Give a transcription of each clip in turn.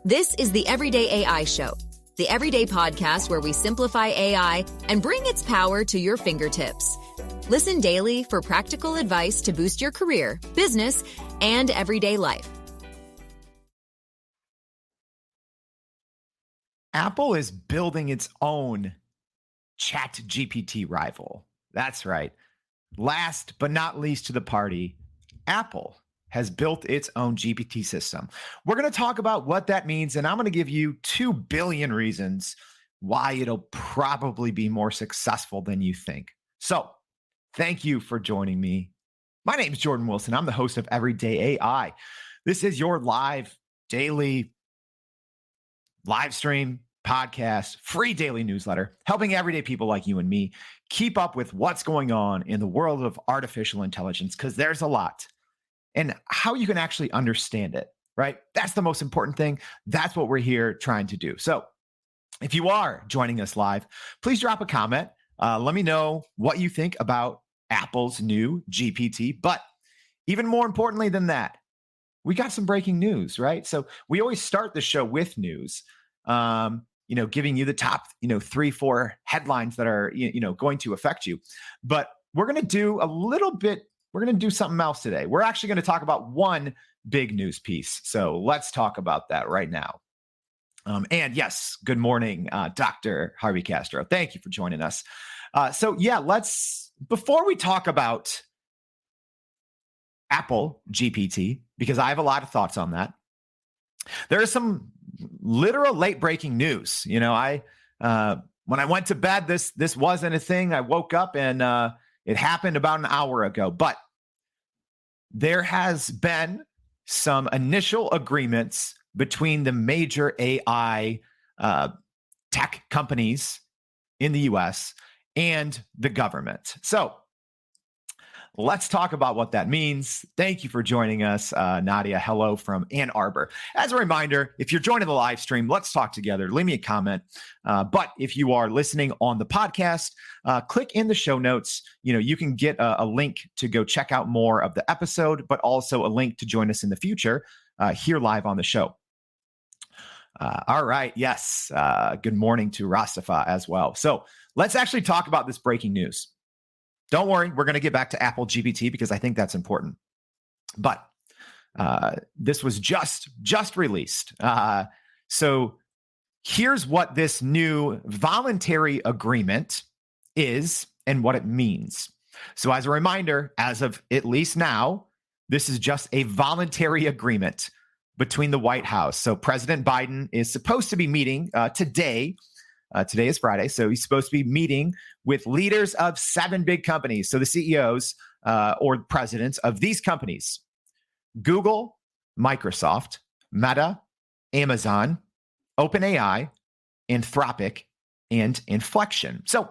This is the Everyday AI Show, the everyday podcast where we simplify AI and bring its power to your fingertips. Listen daily for practical advice to boost your career, business, and everyday life. Apple is building its own ChatGPT rival. That's right. Last but not least to the party, Apple has built its own GPT system. We're going to talk about what that means, and I'm going to give you 2 billion reasons why it'll probably be more successful than you think. So, thank you for joining me. My name is Jordan Wilson. I'm the host of Everyday AI. This is your daily live stream, podcast, free daily newsletter, helping everyday people like you and me keep up with what's going on in the world of artificial intelligence, because there's a lot, and how you can actually understand it, right? That's the most important thing. That's what we're here trying to do. So if you are joining us live, please drop a comment. Let me know what you think about Apple's new GPT. But even more importantly than that, we got some breaking news, right? So we always start the show with news, giving you the top, 3-4 headlines that are, going to affect you. But we're going to do we're going to do something else today. We're actually going to talk about one big news piece. So let's talk about that right now. And yes, good morning, Dr. Harvey Castro. Thank you for joining us. Before we talk about Apple GPT, because I have a lot of thoughts on that, there is some literal late breaking news. When I went to bed, this wasn't a thing. I woke up and it happened about an hour ago, but there has been some initial agreements between the major AI tech companies in the US and the government. So let's talk about what that means. Thank you for joining us, Nadia. Hello from Ann Arbor. As a reminder, if you're joining the live stream, let's talk together. Leave me a comment. But if you are listening on the podcast, click in the show notes. You can get a link to go check out more of the episode, but also a link to join us in the future here live on the show. All right. Yes. Good morning to Rastafa as well. So let's actually talk about this breaking news. Don't worry, we're going to get back to Apple GPT because I think that's important. But this was just released. So here's what this new voluntary agreement is and what it means. So as a reminder, as of at least now, this is just a voluntary agreement between the White House. So President Biden is supposed to be meeting today. Today is Friday, so he's supposed to be meeting with leaders of 7 big companies. So the CEOs or presidents of these companies: Google, Microsoft, Meta, Amazon, OpenAI, Anthropic, and Inflection. So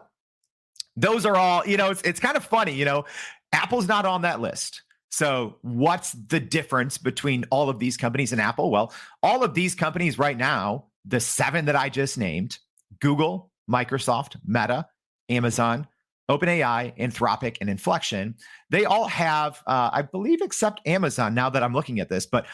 those are all, it's kind of funny, Apple's not on that list. So what's the difference between all of these companies and Apple? Well, all of these companies right now, the 7 that I just named, Google, Microsoft, Meta, Amazon, OpenAI, Anthropic, and Inflection, they all have, I believe, except Amazon, now that I'm looking at this, but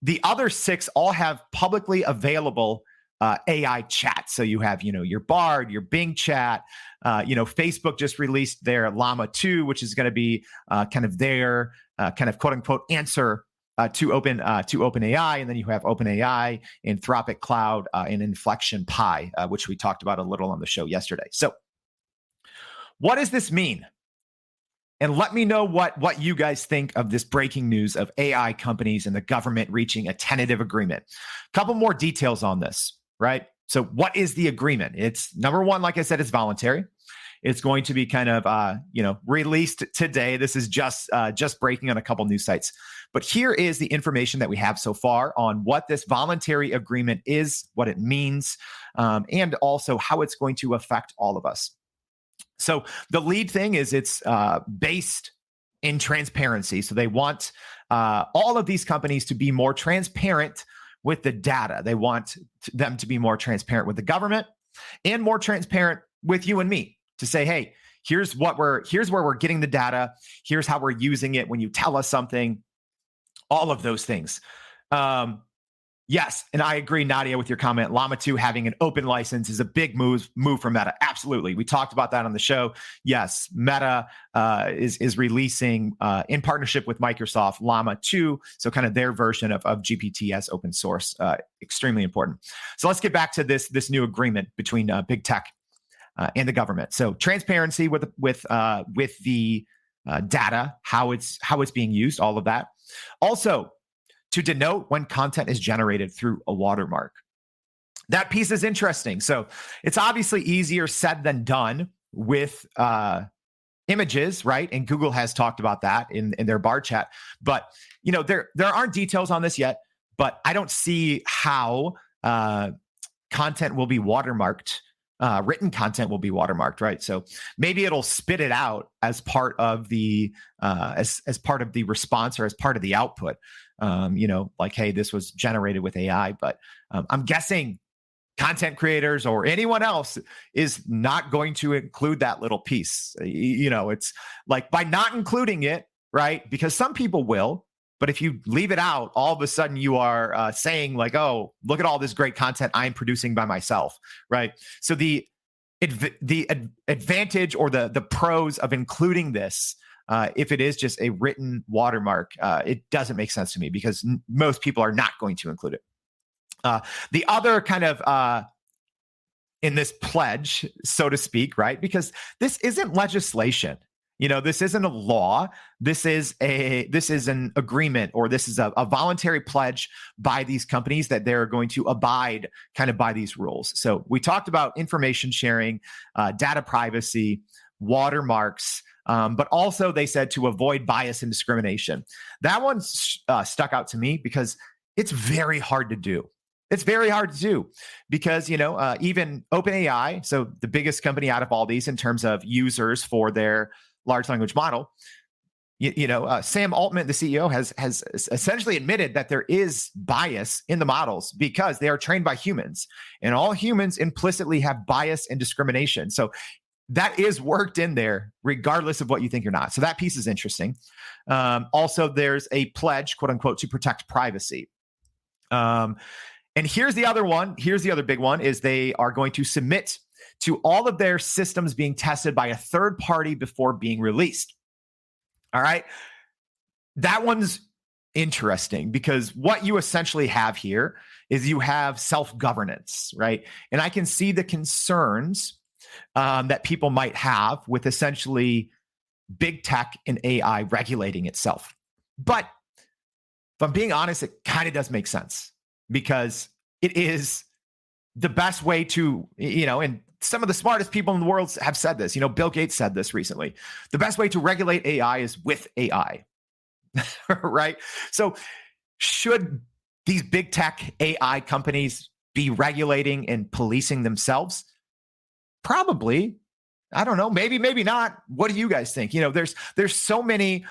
the other 6 all have publicly available AI chat. So you have, your Bard, your Bing chat. Facebook just released their Llama 2, which is going to be kind of their kind of quote unquote answer to OpenAI, and then you have OpenAI, Anthropic Cloud, and Inflection Pi, which we talked about a little on the show yesterday. So, what does this mean? And let me know what you guys think of this breaking news of AI companies and the government reaching a tentative agreement. A couple more details on this, right? So, what is the agreement? It's number one, like I said, it's voluntary. It's going to be kind of, released today. This is just breaking on a couple news sites. But here is the information that we have so far on what this voluntary agreement is, what it means, and also how it's going to affect all of us. So the lead thing is it's based in transparency. So they want all of these companies to be more transparent with the data. They want them to be more transparent with the government and more transparent with you and me to say, hey, here's where we're getting the data. Here's how we're using it when you tell us something, all of those things. Yes, and I agree, Nadia, with your comment. Llama 2 having an open license is a big move from Meta. Absolutely. We talked about that on the show. Yes, Meta is releasing, in partnership with Microsoft, Llama 2, so kind of their version of GPT as open source. Extremely important. So let's get back to this new agreement between big tech and the government. So transparency with the data, how it's being used, all of that. Also, to denote when content is generated through a watermark. That piece is interesting. So it's obviously easier said than done with images, right? And Google has talked about that in their bar chat. But there aren't details on this yet, but I don't see how content will be watermarked. Written content will be watermarked, right? So maybe it'll spit it out as part of the as part of the response or as part of the output. Like, hey, this was generated with AI, but I'm guessing content creators or anyone else is not going to include that little piece. It's like, by not including it, right? Because some people will, but if you leave it out, all of a sudden you are saying like, oh, look at all this great content I'm producing by myself, right? So the advantage or the pros of including this, if it is just a written watermark, it doesn't make sense to me because most people are not going to include it. The other kind of in this pledge, so to speak, right? Because this isn't legislation. This isn't a law. This is an agreement, or this is a voluntary pledge by these companies that they're going to abide kind of by these rules. So we talked about information sharing, data privacy, watermarks, but also they said to avoid bias and discrimination. That one stuck out to me because it's very hard to do. It's very hard to do because, even OpenAI, so the biggest company out of all these in terms of users for their large language model, Sam Altman, the CEO, has essentially admitted that there is bias in the models because they are trained by humans, and all humans implicitly have bias and discrimination. So that is worked in there, regardless of what you think or not. So that piece is interesting. Also, there's a pledge, quote unquote, to protect privacy. And here's the other one. Here's the other big one: is they are going to submit to all of their systems being tested by a third party before being released. All right. That one's interesting because what you essentially have here is you have self-governance, right? And I can see the concerns that people might have with essentially big tech and AI regulating itself. But if I'm being honest, it kind of does make sense because it is the best way to, and some of the smartest people in the world have said this. Bill Gates said this recently. The best way to regulate AI is with AI, right? So should these big tech AI companies be regulating and policing themselves? Probably. I don't know. Maybe not. What do you guys think? There's so many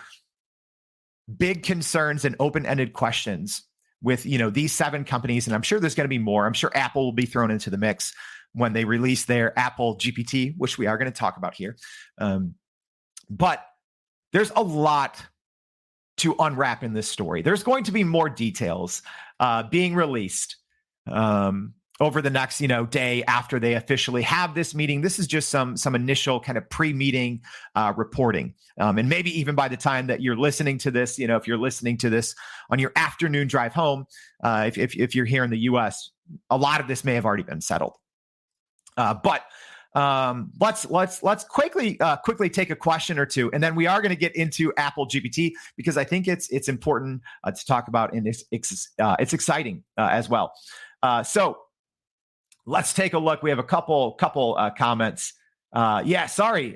big concerns and open-ended questions with, these 7 companies, and I'm sure there's going to be more. I'm sure Apple will be thrown into the mix when they release their Apple GPT, which we are going to talk about here. But there's a lot to unwrap in this story. There's going to be more details being released over the next, day after they officially have this meeting. This is just some initial kind of pre-meeting reporting. And maybe even by the time that you're listening to this, if you're listening to this on your afternoon drive home, if you're here in the US, a lot of this may have already been settled. But let's quickly take a question or two, and then we are going to get into Apple GPT because I think it's important to talk about, and it's exciting as well. So let's take a look. We have a couple comments. Sorry.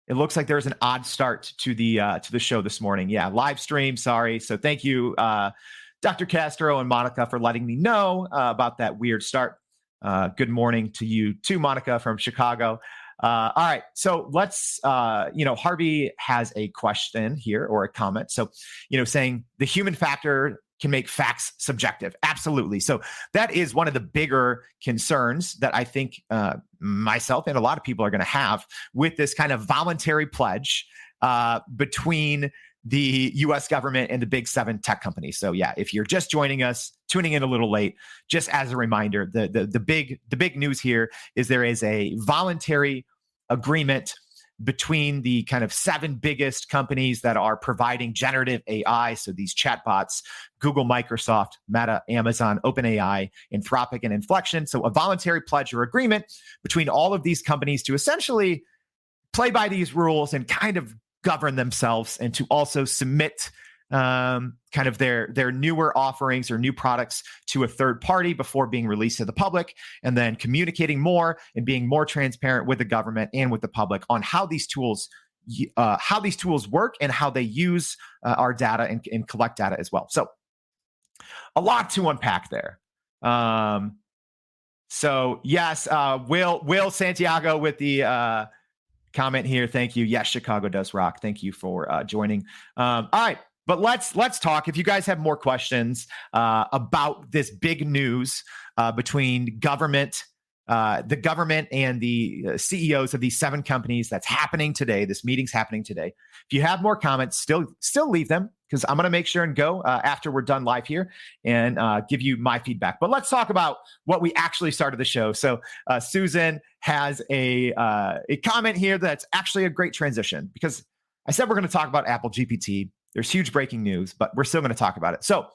It looks like there's an odd start to the show this morning. Yeah, live stream. Sorry. So thank you, Dr. Castro and Monica, for letting me know about that weird start. Good morning to you too, Monica from Chicago. All right. So let's, Harvey has a question here or a comment. So, saying the human factor can make facts subjective. Absolutely. So that is one of the bigger concerns that I think myself and a lot of people are going to have with this kind of voluntary pledge between the US government and the big 7 tech companies. So yeah, if you're just joining us, tuning in a little late, just as a reminder, the big news here is there is a voluntary agreement between the kind of 7 biggest companies that are providing generative AI. So these chatbots, Google, Microsoft, Meta, Amazon, OpenAI, Anthropic, and Inflection. So a voluntary pledge or agreement between all of these companies to essentially play by these rules and kind of govern themselves, and to also submit kind of their newer offerings or new products to a third party before being released to the public, and then communicating more and being more transparent with the government and with the public on how these tools work and how they use our data and collect data as well. So a lot to unpack there. So yes, Will Santiago with the comment here. Thank you. Yes, Chicago does rock. Thank you for joining. All right, but let's talk. If you guys have more questions about this big news between the government and the CEOs of these 7 companies that's happening today, this meeting's happening today. If you have more comments, still leave them, because I'm going to make sure and go after we're done live here and give you my feedback. But let's talk about what we actually started the show. So Susan has a comment here that's actually a great transition, because I said we're going to talk about Apple GPT. There's huge breaking news, but we're still going to talk about it. So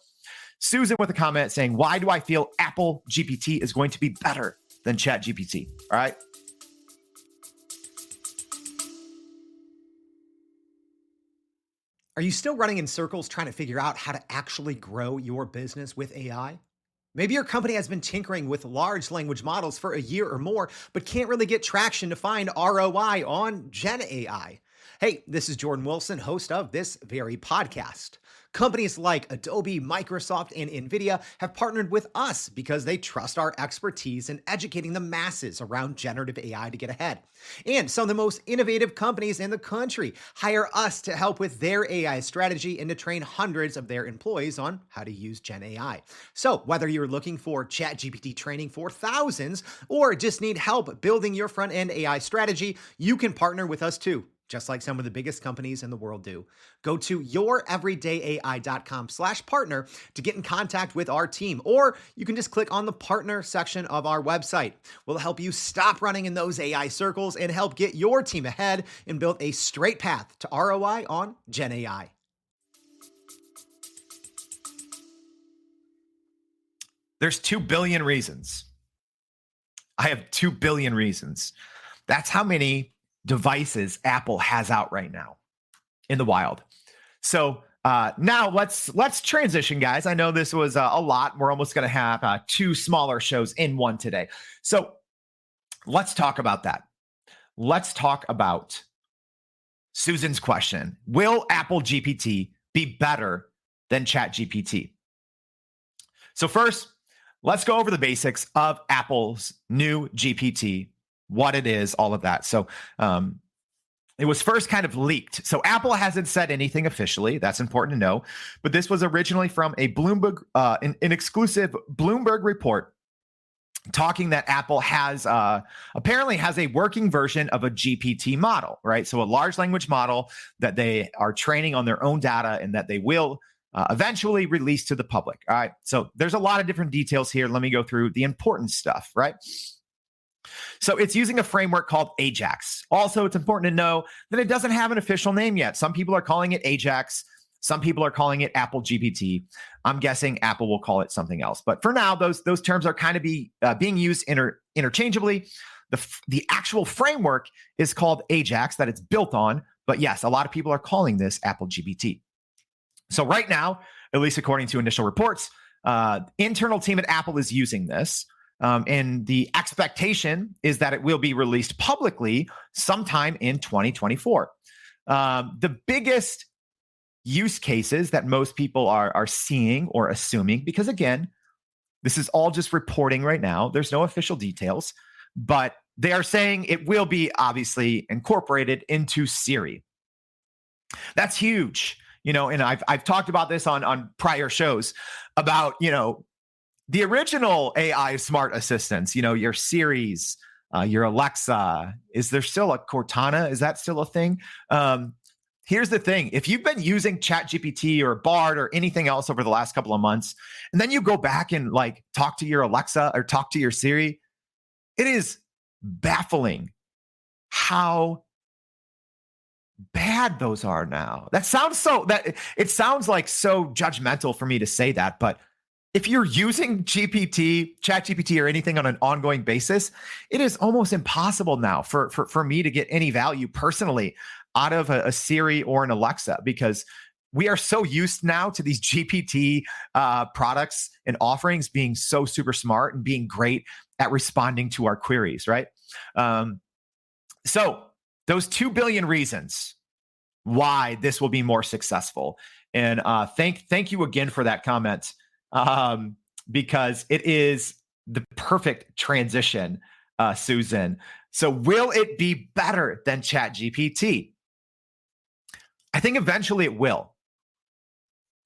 Susan with a comment saying, why do I feel Apple GPT is going to be better than ChatGPT? All right. Are you still running in circles trying to figure out how to actually grow your business with AI? Maybe your company has been tinkering with large language models for a year or more, but can't really get traction to find ROI on Gen AI. Hey, this is Jordan Wilson, host of this very podcast. Companies like Adobe, Microsoft, and NVIDIA have partnered with us because they trust our expertise in educating the masses around generative AI to get ahead. And some of the most innovative companies in the country hire us to help with their AI strategy and to train hundreds of their employees on how to use Gen AI. So whether you're looking for ChatGPT training for thousands or just need help building your front-end AI strategy, you can partner with us too, just like some of the biggest companies in the world do. Go to youreverydayai.com/partner to get in contact with our team, or you can just click on the partner section of our website. We'll help you stop running in those AI circles and help get your team ahead and build a straight path to ROI on Gen AI. There's 2 billion reasons. I have 2 billion reasons. That's how many devices Apple has out right now in the wild. So now let's transition, guys. I know this was a lot. We're almost going to have 2 smaller shows in one today. So let's talk about that. Let's talk about Susan's question. Will Apple GPT be better than ChatGPT? So first, let's go over the basics of Apple's new GPT, what it is, all of that. So it was first kind of leaked. So Apple hasn't said anything officially. That's important to know. But this was originally from a Bloomberg, an exclusive Bloomberg report talking that Apple has apparently has a working version of a GPT model, right? So a large language model that they are training on their own data and that they will eventually release to the public. All right. So there's a lot of different details here. Let me go through the important stuff, right? So it's using a framework called Ajax. Also, it's important to know that it doesn't have an official name yet. Some people are calling it Ajax. Some people are calling it Apple GPT. I'm guessing Apple will call it something else. But for now, those terms are kind of being used interchangeably. The actual framework is called Ajax that it's built on. But yes, a lot of people are calling this Apple GPT. So right now, at least according to initial reports, internal team at Apple is using this. And the expectation is that it will be released publicly sometime in 2024. The biggest use cases that most people are seeing or assuming, because again, this is all just reporting right now. There's no official details, but they are saying it will be obviously incorporated into Siri. That's huge, and I've talked about this on prior shows about, the original AI smart assistants, your Siris, your Alexa. Is there still a Cortana? Is that still a thing? Here's the thing. If you've been using ChatGPT or Bard or anything else over the last couple of months, and then you go back and like talk to your Alexa or talk to your Siri, it is baffling how bad those are now. It sounds like so judgmental for me to say that, but if you're using ChatGPT or anything on an ongoing basis, it is almost impossible now for me to get any value personally out of a Siri or an Alexa, because we are so used now to these GPT products and offerings being so super smart and being great at responding to our queries, right? So those 2 billion reasons why this will be more successful. And thank you again for that comment, because it is the perfect transition, Susan. So will it be better than ChatGPT? I think eventually it will.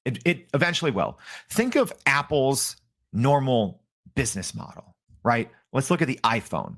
It eventually will. Think of Apple's normal business model, right? Let's look at the iPhone.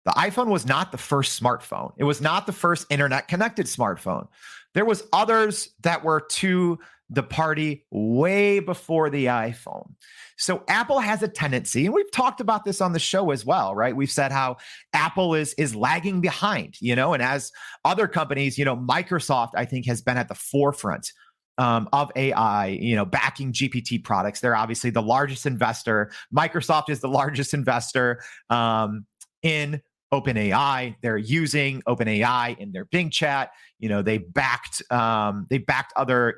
The iPhone was not the first smartphone. It was not the first internet-connected smartphone. There was others that were to the party way before the iPhone. So Apple has a tendency, and we've talked about this on the show as well, right? We've said how Apple is lagging behind, and as other companies, Microsoft, I think, has been at the forefront of AI, backing GPT products. They're obviously the largest investor. Microsoft is the largest investor in OpenAI. They're using OpenAI in their Bing chat. They backed other,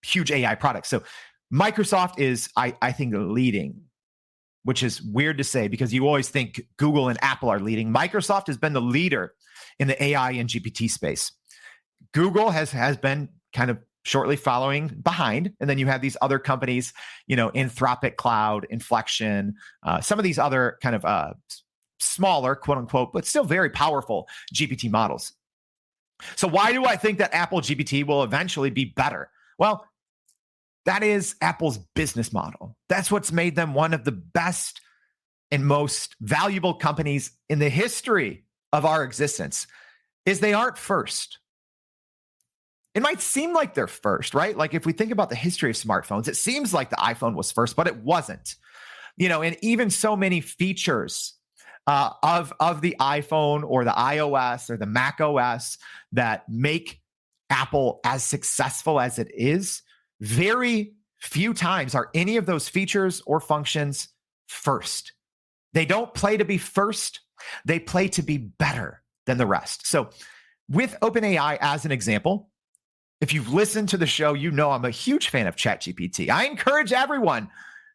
huge AI products. So Microsoft is, I think, leading, which is weird to say because you always think Google and Apple are leading. Microsoft has been the leader in the AI and GPT space. Google has been kind of shortly following behind. And then you have these other companies, Anthropic Cloud, Inflection, some of these other kind of smaller, quote unquote, but still very powerful GPT models. So why do I think that Apple GPT will eventually be better? Well, that is Apple's business model. That's what's made them one of the best and most valuable companies in the history of our existence, is they aren't first. It might seem like they're first, right? Like if we think about the history of smartphones, it seems like the iPhone was first, but it wasn't. And even so many features of the iPhone or the iOS or the Mac OS that make Apple as successful as it is, very few times are any of those features or functions first. They don't play to be first. They play to be better than the rest. So with OpenAI as an example, if you've listened to the show, I'm a huge fan of ChatGPT. I encourage everyone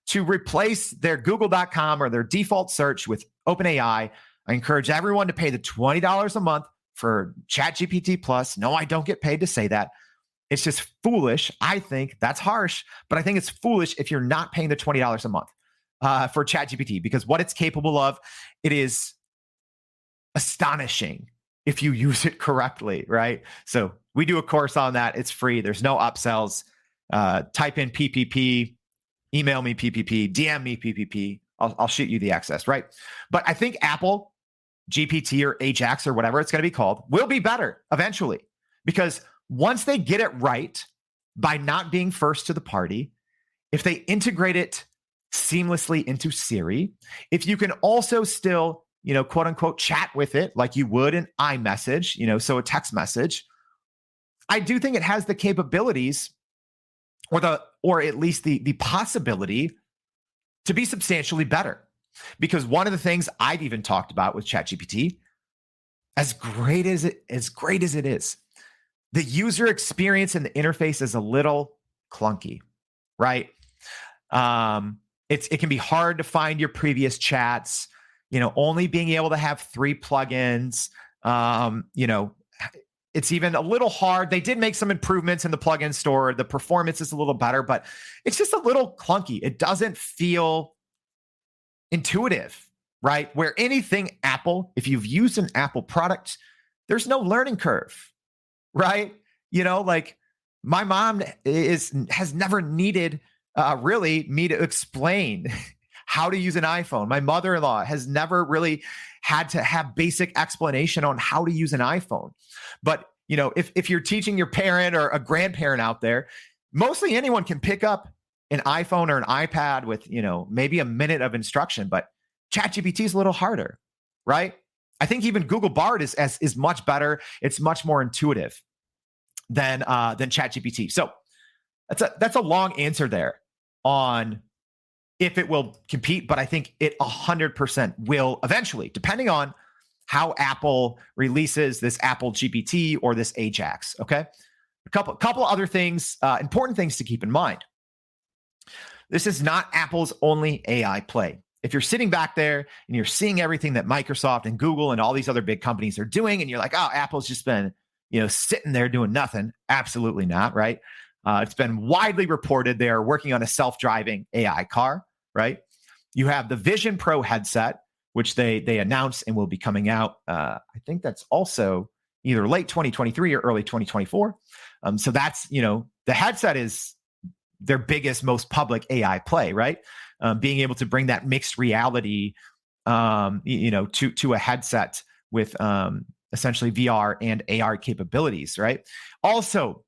to replace their google.com or their default search with OpenAI. I encourage everyone to pay the $20 a month for ChatGPT Plus. No, I don't get paid to say that. It's just foolish. I think that's harsh, but I think it's foolish if you're not paying the $20 a month for ChatGPT, because what it's capable of, it is astonishing if you use it correctly, right? So we do a course on that. It's free. There's no upsells. Type in PPP, email me PPP, DM me PPP. I'll shoot you the access, right? But I think Apple GPT or Ajax or whatever it's going to be called will be better eventually, because once they get it right by not being first to the party, if they integrate it seamlessly into Siri, if you can also still, quote unquote, chat with it like you would an iMessage, so a text message, I do think it has the capabilities or at least the possibility to be substantially better. Because one of the things I've even talked about with ChatGPT, as great as it is, the user experience and the interface is a little clunky, right? It can be hard to find your previous chats, only being able to have 3 plugins. It's even a little hard. They did make some improvements in the plugin store. The performance is a little better, but it's just a little clunky. It doesn't feel intuitive, right? Where anything Apple, if you've used an Apple product, there's no learning curve, right? Like my mom has never needed really me to explain how to use an iPhone. My mother-in-law has never really had to have basic explanation on how to use an iPhone. But if you're teaching your parent or a grandparent out there, mostly anyone can pick up an iPhone or an iPad with, maybe a minute of instruction, but ChatGPT is a little harder, right? I think even Google Bard is much better. It's much more intuitive than ChatGPT. So that's a long answer there on if it will compete, but I think it 100% will eventually, depending on how Apple releases this Apple GPT or this Ajax. Okay, a couple other things, important things to keep in mind. This is not Apple's only AI play. If you're sitting back there and you're seeing everything that Microsoft and Google and all these other big companies are doing, and you're like, oh, Apple's just been, sitting there doing nothing. Absolutely not, right? It's been widely reported they are working on a self-driving AI car, right? You have the Vision Pro headset, which they announced and will be coming out. I think that's also either late 2023 or early 2024. So that's, the headset is their biggest, most public AI play, right? Being able to bring that mixed reality, to a headset with essentially VR and AR capabilities, right? Also,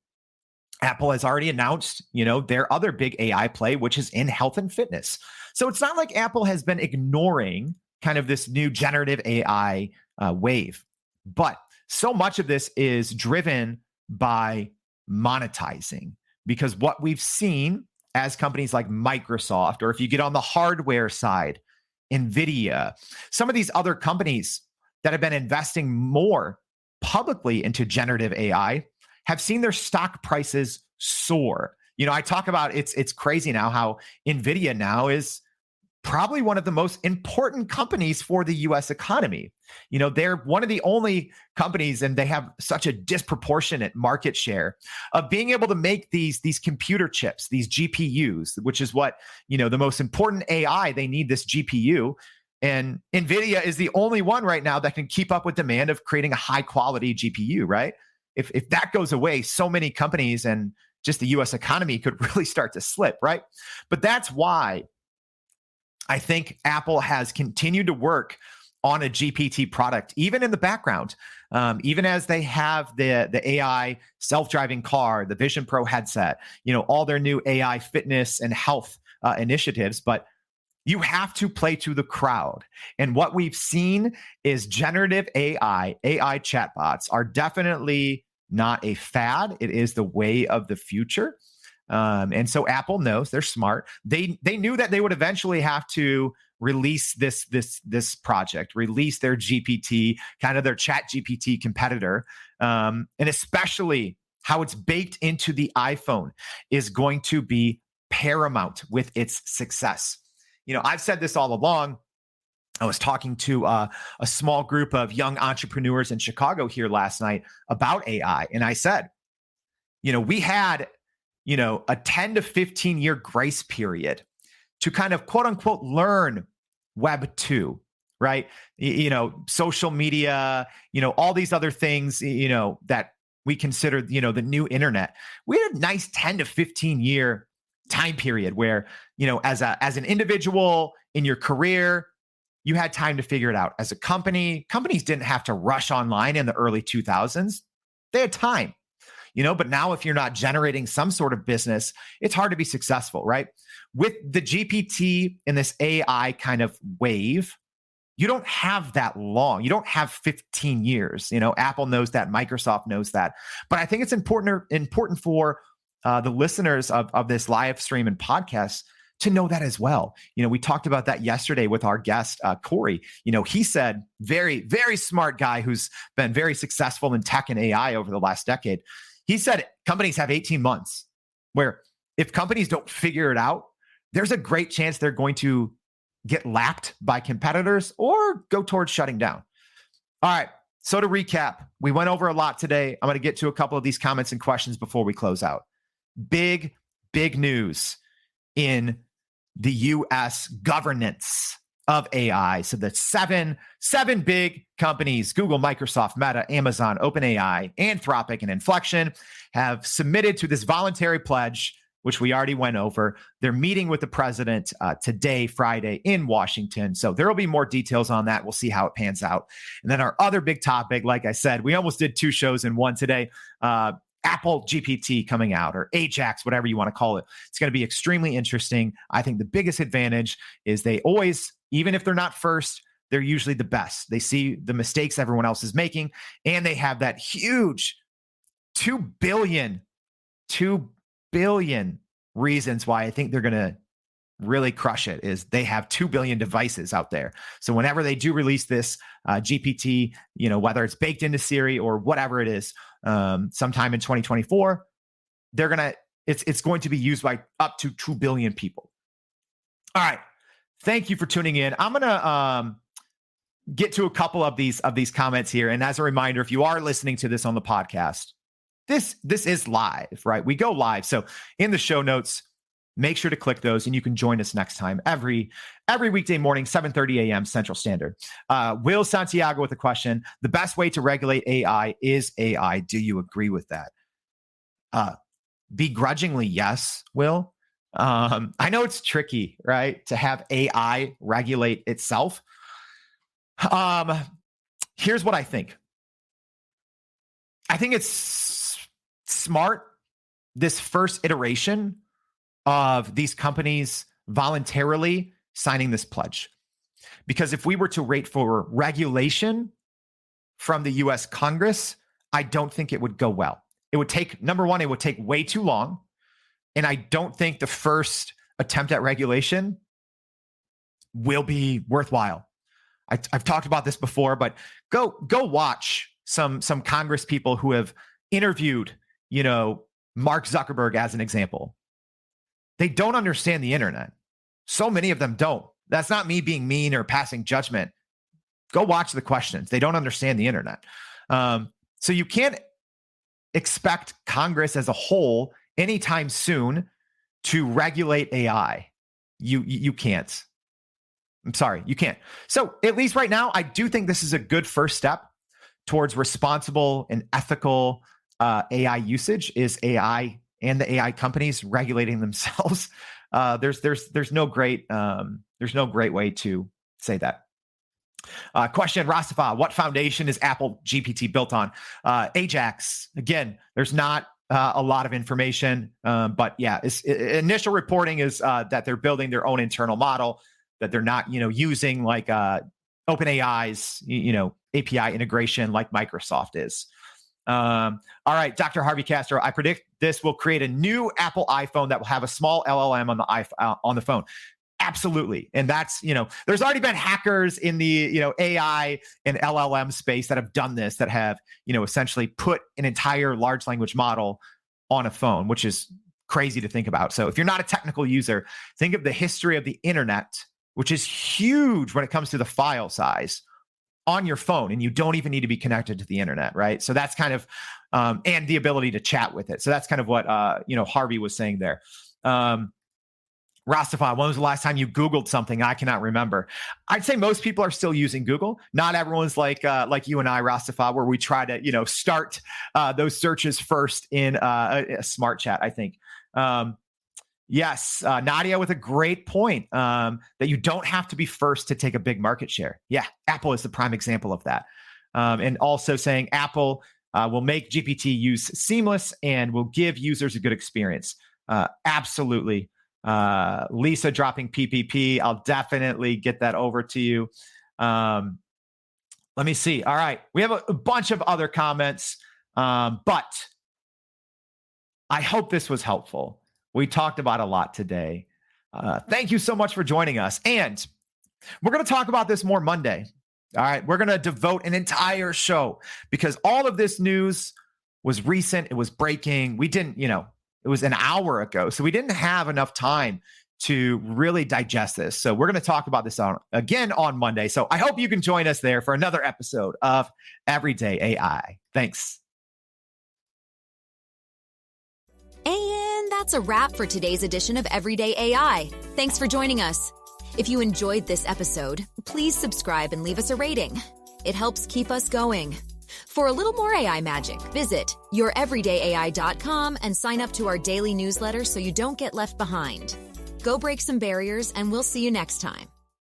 Apple has already announced, their other big AI play, which is in health and fitness. So it's not like Apple has been ignoring kind of this new generative AI wave, but so much of this is driven by monetizing, because what we've seen as companies like Microsoft, or if you get on the hardware side, NVIDIA, some of these other companies that have been investing more publicly into generative AI have seen their stock prices soar. I talk about it's crazy now how NVIDIA now is probably one of the most important companies for the US economy. They're one of the only companies, and they have such a disproportionate market share of being able to make these computer chips, these GPUs, which is what, the most important AI, they need this GPU. And NVIDIA is the only one right now that can keep up with demand of creating a high quality GPU, right? If that goes away, so many companies and just the US economy could really start to slip, right? But that's why I think Apple has continued to work on a GPT product, even in the background, even as they have the AI self-driving car, the Vision Pro headset, all their new AI fitness and health initiatives. But you have to play to the crowd. And what we've seen is generative AI chatbots are definitely not a fad. It is the way of the future. And so Apple knows, they're smart. They knew that they would eventually have to release this project, release their GPT, kind of their ChatGPT competitor, and especially how it's baked into the iPhone is going to be paramount with its success. I've said this all along. I was talking to a small group of young entrepreneurs in Chicago here last night about AI, and I said, we had a 10 to 15 year grace period to kind of quote unquote learn Web 2, right? Social media, all these other things, that we consider, the new internet. We had a nice 10 to 15 year time period where, as an individual in your career, you had time to figure it out. As a companies didn't have to rush online in the early 2000s. They had time. But now if you're not generating some sort of business, it's hard to be successful, right? With the GPT and this AI kind of wave, you don't have that long. You don't have 15 years. Apple knows that, Microsoft knows that. But I think it's important for the listeners of this live stream and podcast to know that as well. We talked about that yesterday with our guest, Corey. He said, very, very smart guy who's been very successful in tech and AI over the last decade. He said companies have 18 months where if companies don't figure it out, there's a great chance they're going to get lapped by competitors or go towards shutting down. All right. So to recap, we went over a lot today. I'm going to get to a couple of these comments and questions before we close out. Big news in the US governance of AI. So the seven big companies, Google, Microsoft, Meta, Amazon, OpenAI, Anthropic, and Inflection, have submitted to this voluntary pledge which we already went over. They're meeting with the president today, Friday, in Washington. So there will be more details on that. We'll see how it pans out. And then our other big topic, like I said, we almost did 2 shows in one today. Apple GPT coming out, or Ajax, whatever you want to call it. It's going to be extremely interesting. I think the biggest advantage is they always, even if they're not first, they're usually the best. They see the mistakes everyone else is making, and they have that huge 2 billion reasons why I think they're going to really crush it is they have 2 billion devices out there. So whenever they do release this GPT, whether it's baked into Siri or whatever it is, sometime in 2024, it's going to be used by up to 2 billion people. All right. Thank you for tuning in. I'm going to get to a couple of these comments here. And as a reminder, if you are listening to this on the podcast, this is live, right? We go live. So in the show notes, make sure to click those, and you can join us next time every weekday morning, 7:30 a.m. Central Standard. Will Santiago with a question. The best way to regulate AI is AI. Do you agree with that? Begrudgingly, yes, Will. I know it's tricky, right, to have AI regulate itself. Here's what I think. I think it's smart, this first iteration of these companies voluntarily signing this pledge. Because if we were to wait for regulation from the US Congress, I don't think it would go well. It would take, number one, it would take way too long. And I don't think the first attempt at regulation will be worthwhile. I've talked about this before, but go watch some Congress people who have interviewed, Mark Zuckerberg as an example. They don't understand the internet. So many of them don't. That's not me being mean or passing judgment. Go watch the questions. They don't understand the internet. So you can't expect Congress as a whole anytime soon to regulate AI. You can't. I'm sorry, you can't. So at least right now, I do think this is a good first step towards responsible and ethical AI usage, is AI and the AI companies regulating themselves. There's no great way to say that. Question, Rastafa, what foundation is Apple GPT built on? Ajax. Again, there's not a lot of information, but yeah, initial reporting is that they're building their own internal model, that they're not, using like OpenAI's, API integration like Microsoft is. All right, Dr. Harvey Castro, I predict this will create a new Apple iPhone that will have a small LLM on the phone. Absolutely. And that's, there's already been hackers in the, AI and LLM space that have done this, that have, essentially put an entire large language model on a phone, which is crazy to think about. So if you're not a technical user, think of the history of the internet, which is huge when it comes to the file size on your phone, and you don't even need to be connected to the internet, right? So that's kind of, and the ability to chat with it. So that's kind of what, Harvey was saying there. Rastafari, when was the last time you Googled something? I cannot remember. I'd say most people are still using Google. Not everyone's like you and I, Rastafari, where we try to, start those searches first in a smart chat, I think. Yes, Nadia with a great point, that you don't have to be first to take a big market share. Yeah, Apple is the prime example of that. And also saying Apple will make GPT use seamless and will give users a good experience. Absolutely. Lisa dropping PPP. I'll definitely get that over to you. Let me see. All right. We have a bunch of other comments, but I hope this was helpful. We talked about a lot today. Thank you so much for joining us. And we're going to talk about this more Monday. All right. We're going to devote an entire show because all of this news was recent. It was breaking. We didn't, it was an hour ago. So we didn't have enough time to really digest this. So we're going to talk about this again on Monday. So I hope you can join us there for another episode of Everyday AI. Thanks. And that's a wrap for today's edition of Everyday AI. Thanks for joining us. If you enjoyed this episode, please subscribe and leave us a rating. It helps keep us going. For a little more AI magic, visit youreverydayai.com and sign up to our daily newsletter so you don't get left behind. Go break some barriers, and we'll see you next time.